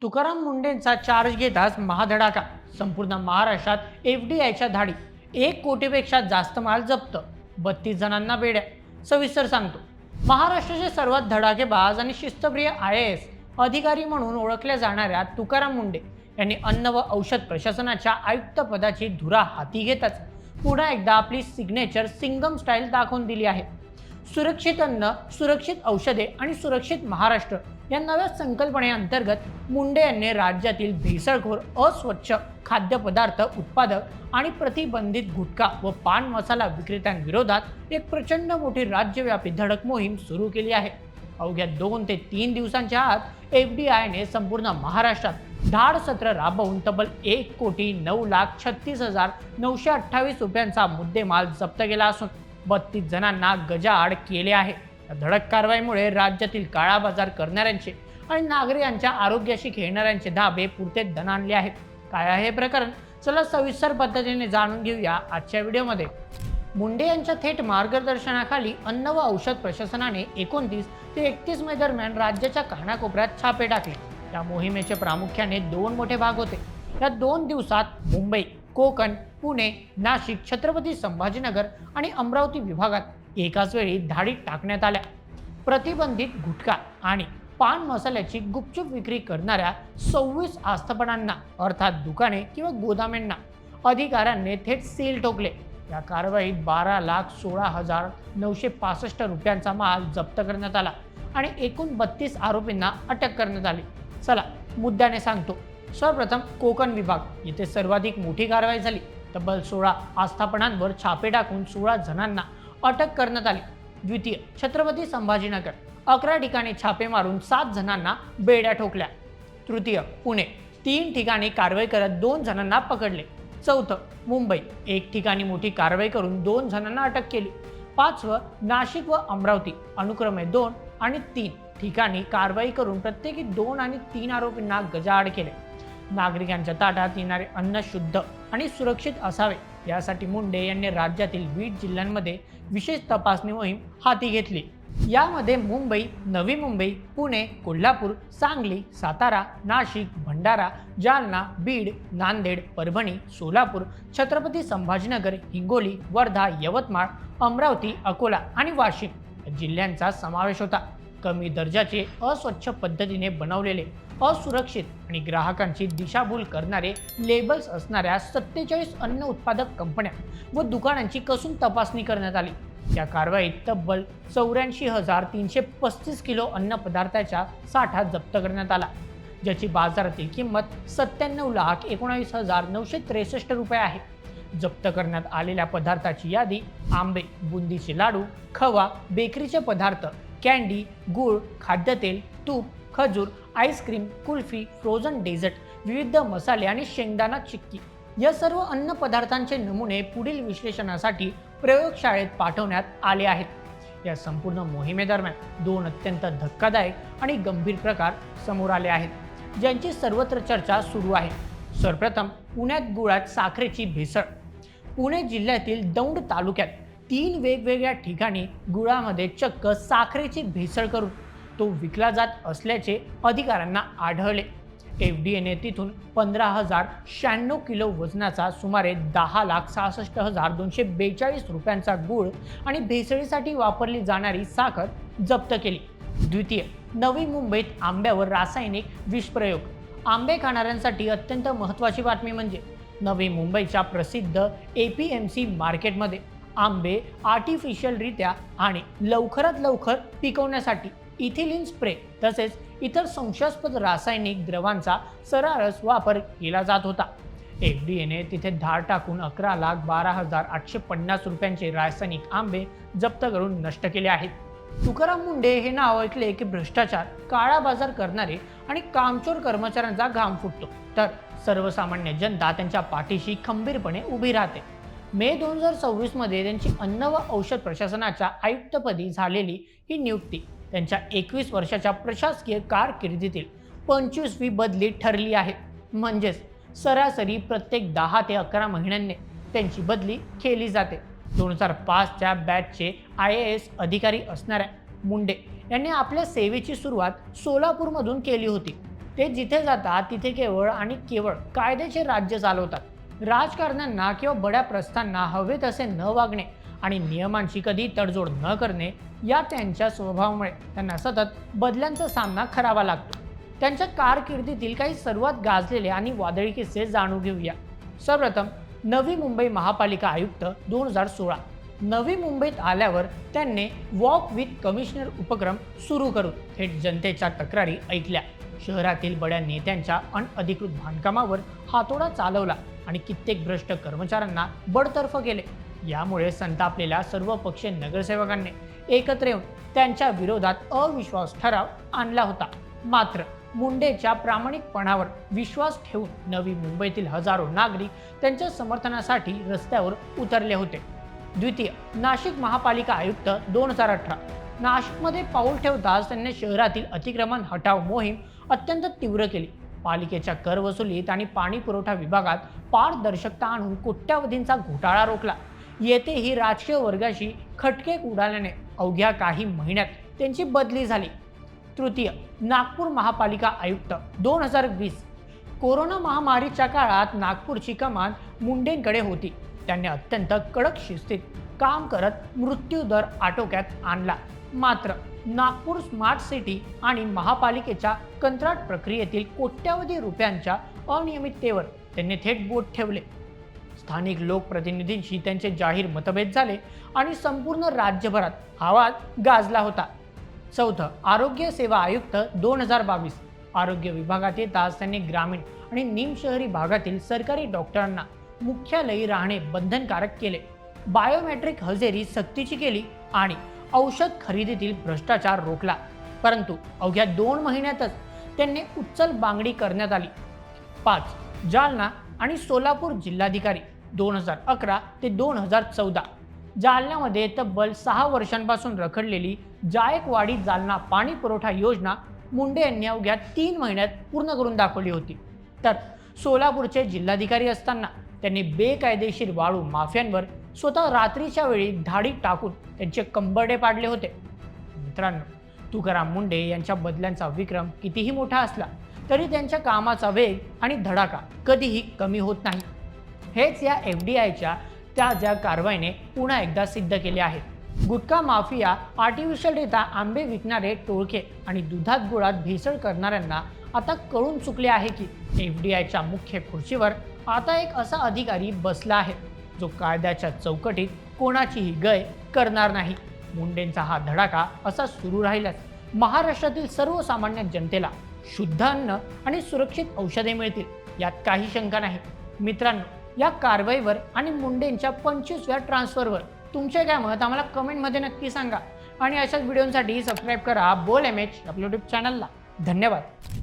तुकाराम मुंडेंचा चार्ज घेताच महाधडाका. संपूर्ण महाराष्ट्रात एफडीआयच्या धाडी. 1 कोटीपेक्षा जास्त माल जप्त. 32 जणांना बेड्या. सविस्तर सांगतो. महाराष्ट्राचे सर्वात धडाकेबाज आणि शिस्तप्रिय IAS अधिकारी म्हणून ओळखल्या जाणाऱ्या तुकाराम मुंडे यांनी अन्न व औषध प्रशासनाच्या आयुक्त पदाची धुरा हाती घेताच पुन्हा एकदा आपली सिग्नेचर सिंगम स्टाईल दाखवून दिली आहे. सुरक्षित अन्न, सुरक्षित औषधे आणि सुरक्षित महाराष्ट्र या नव्या संकल्पनेअंतर्गत मुंडे यांनी राज्यातील भेसळखोर, अस्वच्छ खाद्यपदार्थ उत्पादक आणि प्रतिबंधित गुटखा व पान मसाला विक्रेत्यांविरोधात एक प्रचंड मोठी राज्यव्यापी धडक मोहीम सुरू केली आहे. अवघ्या 2 ते 3 दिवसांच्या आत एफडीआयने संपूर्ण महाराष्ट्रात धाड सत्र राबवून तब्बल 1,36,928 रुपयांचा मुद्देमाल जप्त केला असून 32 जणांना गजाआड केले आहे. या धडक कारवाईमुळे राज्यातील काळा बाजार करणाऱ्यांचे आणि नागरिकांच्या आरोग्याशी खेळणाऱ्यांचे धाबे पुरते दणाणले आहेत. काय आहे हे प्रकरण? चला सविस्तर पद्धतीने जाणून घेऊया आजच्या व्हिडिओमध्ये. मुंडे यांच्या थेट मार्गदर्शनाखाली अन्न व औषध प्रशासनाने 29 ते 31 मे दरम्यान राज्याच्या कानाकोपऱ्यात छापे टाकले. या मोहिमेचे प्रामुख्याने 2 मोठे भाग होते. या 2 दिवसात मुंबई, कोकण, पुणे, नाशिक, छत्रपती संभाजीनगर आणि अमरावती विभागात एकाच वेळी धाडी टाकण्यात आल्या. प्रतिबंधित गुटखा आणि पान मसाल्याची गुपचूप विक्री करणाऱ्या 26 आस्थापनांना अर्थात दुकाने किंवा गोदामेंना अधिकाऱ्यांनी थेट सील ठोकले. या कारवाईत 12,16,965 रुपयांचा माल जप्त करण्यात आला आणि एकूण 32 आरोपींना अटक करण्यात आली. चला मुद्द्याने सांगतो. सर्वप्रथम कोकण विभाग, येथे सर्वाधिक मोठी कारवाई झाली. तब्बल 16 आस्थापनांवर छापे टाकून 16 जणांना अटक करण्यात आली. द्वितीय, छत्रपती संभाजीनगर, 11 ठिकाणी छापे मारून 7 जणांना बेड्या ठोकल्या. तृतीय, पुणे, 3 ठिकाणी कारवाई करत 2 जणांना पकडले. चौथं, मुंबई, 1 ठिकाणी मोठी कारवाई करून 2 जणांना अटक केली. पाचवं, नाशिक व अमरावती, अनुक्रमे 2 आणि 3 ठिकाणी कारवाई करून प्रत्येकी 2 आणि 3 आरोपींना गजाआड केले. नागरिकांच्या ताटात येणारे अन्न शुद्ध आणि सुरक्षित असावे यासाठी मुंडे यांनी राज्यातील 20 जिल्ह्यांमध्ये विशेष तपासणी मोहीम हाती घेतली. यामध्ये मुंबई, नवी मुंबई, पुणे, कोल्हापूर, सांगली, सातारा, नाशिक, भंडारा, जालना, बीड, नांदेड, परभणी, सोलापूर, छत्रपती संभाजीनगर, हिंगोली, वर्धा, यवतमाळ, अमरावती, अकोला आणि वाशिम जिल्ह्यांचा समावेश होता. कमी दर्जाचे, अस्वच्छ पद्धतीने बनवलेले, असुरक्षित आणि ग्राहकांची दिशाभूल करणारे लेबल्स असणाऱ्या 47 अन्न उत्पादक कंपन्या व दुकानांची कसून तपासणी करण्यात आली. या कारवाईत तब्बल 84,335 किलो अन्न पदार्थाचा साठा जप्त करण्यात आला, ज्याची बाजारातील किंमत 97,19,963 रुपये आहे. जप्त करण्यात आलेल्या पदार्थाची यादी आंबे, बुंदीचे लाडू, खवा, बेकरीचे पदार्थ, कॅन्डी, गूळ, खाद्यतेल, तूप, खजूर, आईस्क्रीम, कुल्फी, फ्रोझन डेझर्ट, विविध मसाले आणि शेंगदाणा चिक्की या सर्व अन्न पदार्थांचे नमुने पुढील विश्लेषणासाठी प्रयोगशाळेत पाठवण्यात आले आहेत. या संपूर्ण मोहिमेदरम्यान 2 अत्यंत धक्कादायक आणि गंभीर प्रकार समोर आले आहेत, ज्यांची सर्वत्र चर्चा सुरू आहे. सर्वप्रथम पुण्यात गुळात साखरेची भेसळ. पुणे जिल्ह्यातील दौंड तालुक्यात 3 वेगवेगळ्या ठिकाणी गुळामध्ये चक्क साखरेची भेसळ करून तो विकला जात असल्याचे अधिकाऱ्यांना आढळले. एफडीएने तिथून 15,096 किलो वजनाचा सुमारे 10,66,242 रुपयांचा गूळ आणि भेसळीसाठी वापरली जाणारी साखर जप्त केली. द्वितीय, नवी मुंबईत आंब्यावर रासायनिक विषप्रयोग. आंबे खाणाऱ्यांसाठी अत्यंत महत्त्वाची बातमी म्हणजे नवी मुंबईच्या प्रसिद्ध APMC मार्केटमध्ये आंबे आर्टिफिशियलरित्या आणि लवकरात लवकर पिकवण्यासाठी इथिलीन स्प्रे तसेच इतर संशयास्पद रासायनिक द्रवांचा सर्रास वापर केला जात होता. एफडीएने तिथे धाड टाकून 11,12,850 रुपयांचे रासायनिक आंबे जप्त करून नष्ट केले आहेत. तुकाराम मुंडे हे नाव ऐकले की भ्रष्टाचार, काळा बाजार करणारे आणि कामचोर कर्मचाऱ्यांचा घाम फुटतो, तर सर्वसामान्य जनता त्यांच्या पाठीशी खंबीरपणे उभी राहते. मे 2026 मध्ये त्यांची अन्न व औषध प्रशासनाच्या आयुक्तपदी झालेली ही नियुक्ती त्यांच्या 21 वर्षाच्या प्रशासकीय कारकिर्दीतील 25वी बदली ठरली आहे. म्हणजेच सरासरी प्रत्येक 10 ते 11 महिन्यांनी त्यांची बदली केली जाते. 2005च्या बॅचचे IAS अधिकारी असणाऱ्या मुंडे यांनी आपल्या सेवेची सुरुवात सोलापूरमधून केली होती. ते जिथे जातात तिथे केवळ आणि केवळ कायद्याचे राज्य चालवतात। राजकारण्यांना किंवा बड्या प्रस्थांना हवे तसे न वागणे आणि नियमांची कधी तडजोड न करणे या त्यांच्या स्वभावामुळे त्यांना सतत बदल्यांचा सामना करावा लागतो। त्यांच्या कारकिर्दीतील काही सर्वात गाजलेले आणि वादळी किस्से जाणून घेऊया। सर्वप्रथम नवी मुंबई महापालिका आयुक्त 2016। नवी मुंबईत आल्यावर त्यांनी वॉक विथ कमिशनर उपक्रम सुरू करून थेट जनतेच्या तक्रारी ऐकल्या। शहरातील बड्या नेत्यांच्या अनधिकृत बांधकामावर हातोडा चालवला आणि कित्येक भ्रष्ट कर्मचाऱ्यांना बडतर्फ केले। यामुळे संतापलेल्या सर्व पक्षीय नगरसेवकांनी एकत्र येऊन त्यांच्या विरोधात अविश्वास ठराव आणला होता। मात्र मुंडेच्या प्रामाणिकपणावर विश्वास ठेवून नवी मुंबईतील हजारो नागरिक त्यांच्या समर्थनासाठी रस्त्यावर उतरले होते। द्वितीय नाशिक महापालिका आयुक्त 2018। नाशिकमध्ये पाऊल ठेवताच त्यांनी शहरातील अतिक्रमण हटाव मोहीम अत्यंत तीव्र केली। पालिकेच्या कर वसुलीत आणि पाणी पुरवठा विभागात पारदर्शकता आणून कोट्यावधींचा घोटाळा रोखला। येथेही राजकीय वर्गाशी खटके उडाल्याने अवघ्या काही महिन्यात त्यांची बदली झाली। तृतीय नागपूर महापालिका आयुक्त 2020। कोरोना महामारीच्या काळात नागपूरची कमान मुंडेंकडे होती। त्यांनी अत्यंत कडक शिस्तीत काम करत मृत्यूदर आटोक्यात आणला। मात्र नागपूर स्मार्ट सिटी आणि महापालिकेच्या कंत्राट प्रक्रियेतील कोट्यावधी रुपयांच्या अनियमिततेवर त्यांनी थेट बोट ठेवले। स्थानिक लोकप्रतिनिधींशी त्यांचे जाहीर मतभेद झाले आणि संपूर्ण राज्यभरात आवाज गाजला होता। चौथं आरोग्य सेवा आयुक्त 2022। आरोग्य विभागात येताच त्यांनी ग्रामीण आणि निमशहरी भागातील सरकारी डॉक्टरांना मुख्यालयी राहणे बंधनकारक केले। बायोमेट्रिक हजेरी सक्तीची केली आणि औषध खरेदीतील भ्रष्टाचार रोखला। परंतु अवघ्या 2 महिन्यातच त्यांनी उच्चल बांगडी करण्यात आली। 5 जालना आणि सोलापूर जिल्हाधिकारी 2011 ते 2014। जालन्यामध्ये तब्बल 6 वर्षांपासून रखडलेली जायकवाडी जालना पाणी पुरवठा योजना मुंडे यांनी अवघ्या 3 महिन्यात पूर्ण करून दाखवली होती। तर सोलापूरचे जिल्हाधिकारी असताना त्यांनी बेकायदेशीर वाळू माफियांवर स्वतः रात्रीच्या वेळी धाडी टाकून त्यांचे कंबरडे पाडले होते। मित्रांनो, तुकाराम मुंडे यांच्या बदल्यांचा विक्रम कितीही मोठा असला तरी त्यांच्या कामाचा वेग आणि धडाका कधीही कमी होत नाही। हेच या FDIच्या ताज्या कारवाईने पुन्हा एकदा सिद्ध केले आहे। गुटखा माफिया, आर्टिफिशियल डेटा आंबे विकणारे टोळके आणि दुधात गुळात भेसळ करणाऱ्यांना आता कळून चुकले आहे की FDIच्या मुख्य खुर्चीवर आता एक असा अधिकारी बसला आहे जो कायद्याच्या चौकटीत कोणाचीही गय करणार नाही। मुंडेंचा हा धडाका असा सुरू राहिल्यास महाराष्ट्रातील सर्वसामान्य जनतेला शुद्ध अन्न आणि सुरक्षित औषधे मिळतील यात काही शंका नाही। मित्रांनो, या कारवाईवर आणि मुंडेंच्या 25व्या ट्रान्सफरवर तुमचे काय मत आम्हाला कमेंटमध्ये नक्की सांगा आणि अशाच व्हिडिओसाठी सबस्क्राईब करा बोल MH आपल्या यूट्यूब चॅनलला। धन्यवाद।